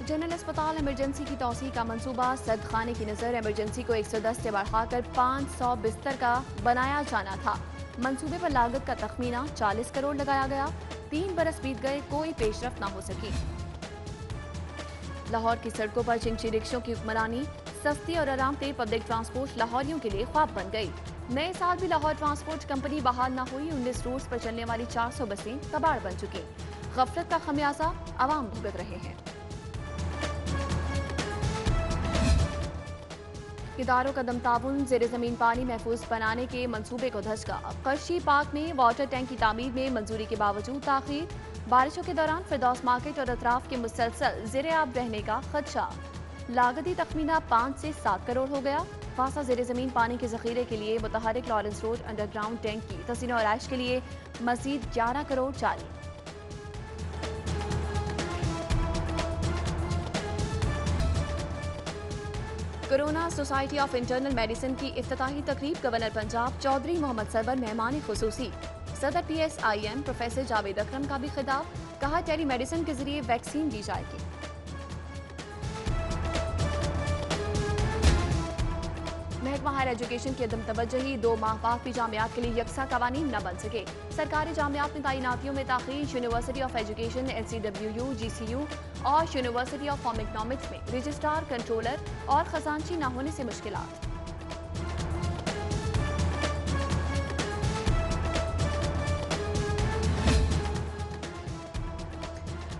General अस्पताल emergency की तौसीह का मंसूबा सदखाने की नज़र इमरजेंसी को 110 से बढ़ाकर 500 बिस्तर का बनाया जाना था। मंसूबे पर लागत का तखमीना 40 करोड़ लगाया गया। 3 बरस बीत गए, कोई पेशरफ न हो सकी। लाहौर की सड़कों पर चिंची रिक्शों की हुक्मरानी, सस्ती और आरामदेह पब्लिक ट्रांसपोर्ट लाहौरियों के लिए ख्वाब बन गई। नए साल भी लाहौर ट्रांसपोर्ट कंपनी बहाल न हुई। 19 रूट्स पर चलने वाली 400 बसें कबाड़ बन चुकी। गफलत का खमियाजा आवाम भुगत रहे हैं। इदारों का दम ताउन ज़ेर ज़मीन पानी महफूज बनाने के मंसूबे को धचका। कर्शी पार्क में वाटर टैंक की तामीर में मंजूरी के बावजूद ताखीर। बारिशों के दौरान फिरदौस मार्केट और अतराफ के मुसलसल ज़ेर आब रहने का खदशा। लागती तखमीना 5 से 7 करोड़ हो गया। फासा ज़ेर ज़मीन पानी के जखीरे के लिए मुतहरिक लॉरेंस रोड अंडरग्राउंड टैंक की तसीन और आइश के लिए मजीद 11 करोड़ जारी। Corona society of internal medicine की इफ्तिताही तकरीब गवर्नर पंजाब चौधरी मोहम्मद सरवर मेहमान खुसूसी। सदर PSIM प्रोफेसर जावेद अकरम का भी खिताब। कहा टेली मेडिसिन के जरिए वैक्सीन दी जाएगी। महकमा हायर एजुकेशन की अदम तवज्जही 2 माह बाद भी जामियात के लिए यकसा कवानीन न बन सके। सरकारी जामियात में तैनातियों में ताखीर। University of education LCWU GCU और यूनिवर्सिटी ऑफ होम इकनॉमिक्स में रजिस्ट्रार, कंट्रोलर और खजानची न होने से मुश्किलात।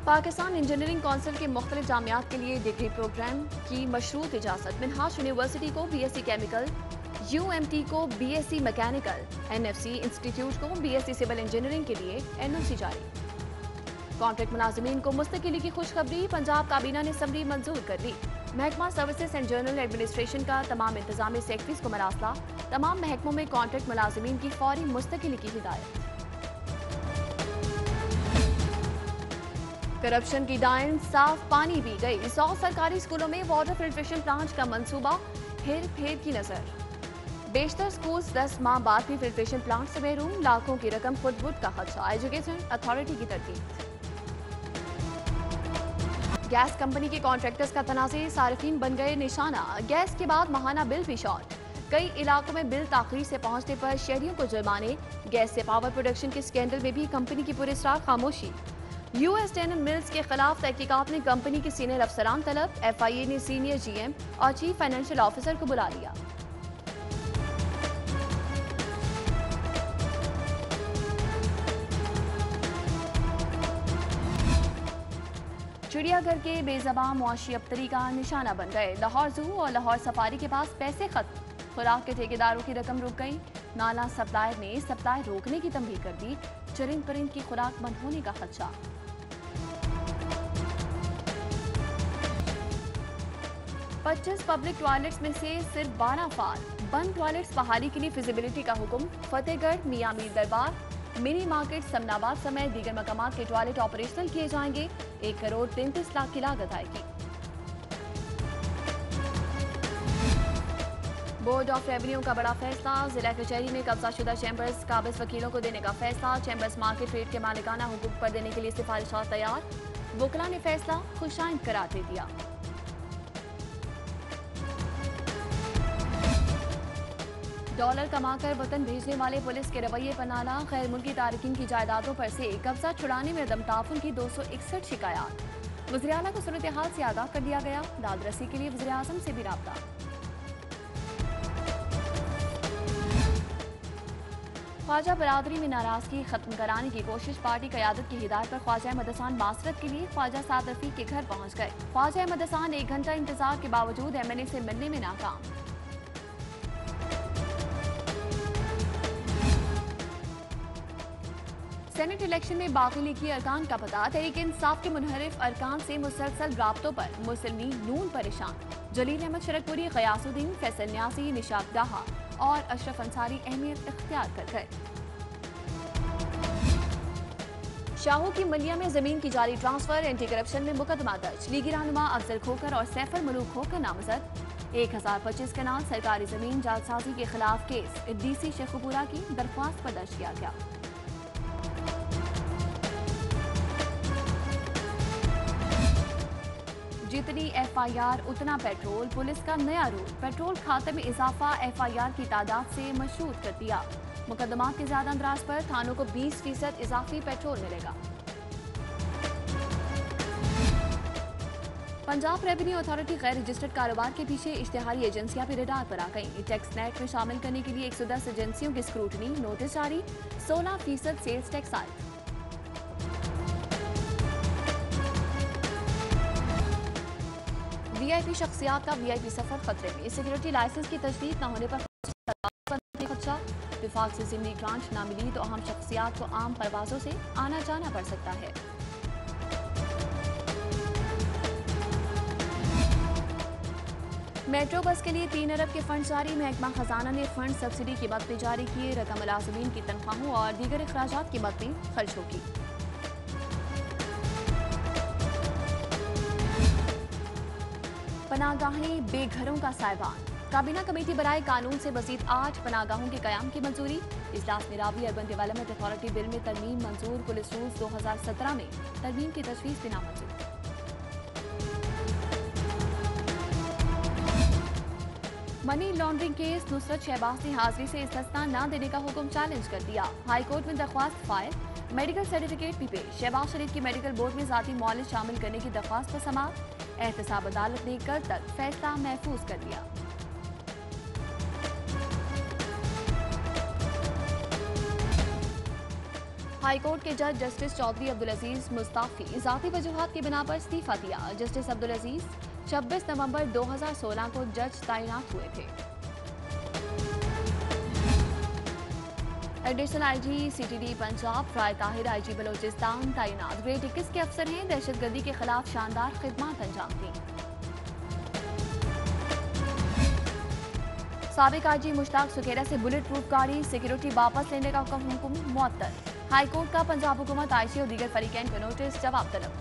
पाकिस्तान इंजीनियरिंग काउंसिल के मुख्तलिफ जामियात के लिए डिग्री प्रोग्राम की मशरूत इजाजत। मिनहाज यूनिवर्सिटी को BSc केमिकल, UMT को BSc मैकेनिकल, NFC इंस्टीट्यूट को BSc सिविल इंजीनियरिंग के लिए NOC जारी। कॉन्ट्रैक्ट मुलाजिमीन को मुस्तकिली की खुशखबरी। पंजाब काबीना ने समरी मंजूर कर ली। महकमा सर्विसेज एंड जनरल एडमिनिस्ट्रेशन का तमाम इंतजामी सेक्रेटरीज को मरासला। तमाम महकमों में कॉन्ट्रैक्ट मुलाजिमीन की फौरी मुस्तकिली की हिदायत। करप्शन की डायन साफ पानी पी गई। 100 सरकारी स्कूलों में वाटर फिल्ट्रेशन प्लांट का मंसूबा। हेर फेर की नजर। बेशतर स्कूल 10 माह बाद भी फिल्ट्रेशन प्लांट से महरूम। लाखों की रकम खुद बुद का खर्चा। एजुकेशन अथॉरिटी की तरतीब। गैस कंपनी के कॉन्ट्रैक्टर्स का तनाज़े, सारिफीन बन गए निशाना। गैस के बाद माहाना बिल भी शॉर्ट। कई इलाकों में बिल ताखीर से पहुंचने पर शहरियों को जुर्माने। गैस से पावर प्रोडक्शन के स्कैंडल में भी कंपनी की पुरस्कार खामोशी। US डेनिम मिल्स के खिलाफ तहकीकात ने कंपनी के सीनियर अफसरान तलब। FIA ने सीनियर GM और चीफ फाइनेंशियल ऑफिसर को बुला लिया। चिड़ियाघर के बेज़बान मुआशी अबतरी का निशाना बन गए। लाहौर जू और लाहौर सफारी के पास पैसे खत्म। खुराक के ठेकेदारों की रकम रुक गई। नाला सप्लायर ने सप्लाई रोकने की तंबीह कर दी। चरिंद परिंद की खुराक बंद होने का खदशा। 25 पब्लिक टॉयलेट्स में से सिर्फ 12 फाल। बंद टॉयलेट्स बहाली के लिए फिजिबिलिटी का हुक्म। फतेहगढ़, मियां मीर दरबार, मिनी मार्केट, समनाबाद समेत दीगर मकामात के टॉयलेट ऑपरेशनल किए जाएंगे। 1 करोड़ 33 लाख की लागत आएगी। बोर्ड ऑफ रेवेन्यू का बड़ा फैसला। जिला कचहरी में कब्जाशुदा चैम्बर्स काबिज वकीलों को देने का फैसला। चैम्बर्स मार्केट रेट के मालिकाना हुकूक पर देने के लिए सिफारिशात तैयार। वकला ने फैसला खुशाइंद करार दे दिया। डॉलर कमाकर वतन भेजने वाले पुलिस के रवैये पर नाला। गैर मुल्की तारकिन की जायदादों पर से कब्जा छुड़ाने में अदम ताउन की 261 शिकायत। वज़ीर आला को सूरत हाल से आगाह कर दिया गया। दादरसी के लिए वज़ीर आज़म से भी राब्ता। ख्वाजा बरादरी में नाराजगी खत्म कराने की कोशिश। पार्टी क़यादत की हिदायत पर ख्वाजा अहमद हसन मासरत के लिए ख्वाजा साद रफीक के घर पहुंच गए। ख्वाजा अहमद हसन 1 घंटा इंतजार के बावजूद MLA से मिलने में नाकाम। सेनेट इलेक्शन में बाकी लीगी अरकान का पता। तहरीक इंसाफ के मुनहरिफ अरकान से मुसलसल राब्तों पर मुस्लिम लीग नून परेशान। जलील अहमद शरकपुरी, गयासुद्दीन, फैसल न्यासी, निशात डाहा और अशरफ अंसारी अहमियत इख्तियार कर गए। शाहू की मलिया में जमीन की जाली ट्रांसफर। एंटी करप्शन में मुकदमा दर्ज। लीगी रहनुमा अफजल खोकर और सैफर मलूक खोकर नामजद। 1025 कनाल सरकारी जमीन जालसाजी के खिलाफ केस DC शेखुपुरा की दरख्वास्त पर दर्ज किया गया। जितनी FIR उतना पेट्रोल, पुलिस का नया रूल। पेट्रोल खाते में इजाफा FIR की तादाद से मशरूत कर दिया। मुकदमात के ज्यादा अंदराज पर थानों को 20% इजाफी पेट्रोल मिलेगा। पंजाब रेवेन्यू अथॉरिटी गैर रजिस्टर्ड कारोबार के पीछे इश्तिहारी एजेंसियां भी रडार पर आ गईं। टैक्स नेट में शामिल करने के लिए 110 एजेंसियों की स्क्रूटनी, नोटिस जारी, 16% सेल्स टैक्स आए। VIP शख्सियात का VIP सफर खतरे में। सिक्योरिटी लाइसेंस की तजदीद न होने पर खदशा। विफाक से जिमनी ग्रांट न मिली तो अहम शख्सियात को आम परवाजों से आना जाना पड़ सकता है। मेट्रो बस के लिए 3 अरब के फंड जारी। महकमा खजाना ने फंड सब्सिडी की मद में जारी किए। रकम मुलाजिमीन की तनख्वाहों और दीगर अखराजात की मद में खर्च होगी। पनागाहें बेघरों का साइबान। काबीना कमेटी बराए कानून से मजीद 8 पनागाहों के कयाम की मंजूरी। इजलास में Ravi urban development authority bill में तरमीम मंजूर। पुलिस रूल्स 2017 में तरमीम की तजवीज़ भी नामंजूर। Money laundering case. Nusrat Shahbaz ने हाजिरी से इस्तिस्ना न देने का हुक्म चैलेंज कर दिया। हाई कोर्ट में दरख्वास्त फाइल, मेडिकल सर्टिफिकेट भी पेश। शहबाज शरीफ की मेडिकल बोर्ड में जाती मौलिक शामिल करने की दरख्वास्त पर समाअत। एहतसाब अदालत ने कल तक फैसला महफूज कर लिया। हाई कोर्ट के जज जस्टिस चौधरी अब्दुल अजीज मुस्ताफी जाती वजूहात की बिना पर इस्तीफा दिया। जस्टिस अब्दुल अजीज 26 नवंबर 2016 को जज तैनात हुए थे। एडिशनल IG CTD पंजाब राय ताहिर IG बलोचिस्तान तैनात। ग्रेड 21 के अफसर हैं। दहशतगर्दी के खिलाफ शानदार खिदमत अंजाम दी। साबिक IG मुश्ताक सुखेरा से बुलेट प्रूफ गाड़ी सिक्योरिटी वापस लेने का हुक्म मुअत्तल। हाई कोर्ट का पंजाब हुकूमत IG और दीगर फरीकैन को नोटिस, जवाब तलब।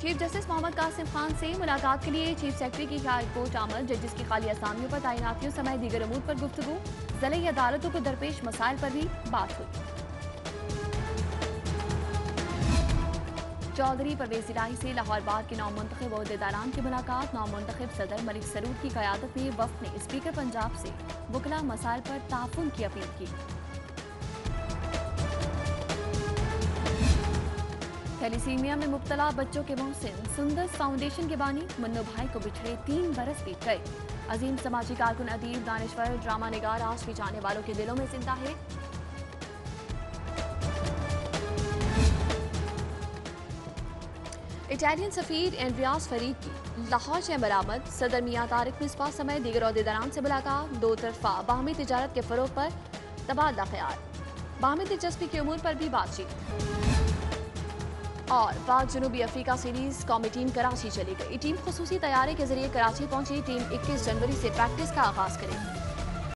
चीफ जस्टिस मोहम्मद कासिम खान से मुलाकात के लिए चीफ सेक्रेटरी की हाई कोर्ट आमद। जजेस की खाली असामियों पर तैनातियों समेत दीगर अमूर पर गुफ्तगू। ज़िले अदालतों को दरपेश मसाइल पर भी बात हुई। चौधरी परवेज इलाही से लाहौर बार के नौमुंतखब ओहदेदारान की मुलाकात। नौमुंतखब सदर मलिक सरूर की क़यादत में वफ़द ने स्पीकर पंजाब से वकला मसाइल पर ताफुन की अपील की। थैलीसीमिया में मुब्तला बच्चों के मोहसिन सुंदर फाउंडेशन के बानी मन्नू भाई को बिछड़े 3 बरस बीत गए। अजीम समाजी कारकुन अदीब दानिश्वर ड्रामा निगार आज भी जाने वालों के दिलों में जिंदा है। इटालियन सफीर एंड्रियास फरीद की लाहौर से बरामद। सदर मियां तारिक मिसबा समेत दीगर ओहदेदारान से मुलाकात। दो तरफा बाहमी तिजारत के फरोग पर तबादला ख्याल। बाहमी दिलचस्पी के उमूर पर भी बातचीत। और पाक जनूबी अफ्रीका सीरीज कौमी टीम कराची चली गई। टीम खुसूसी तैयारी के जरिए कराची पहुंची। टीम 21 जनवरी से प्रैक्टिस का आगाज करेगी।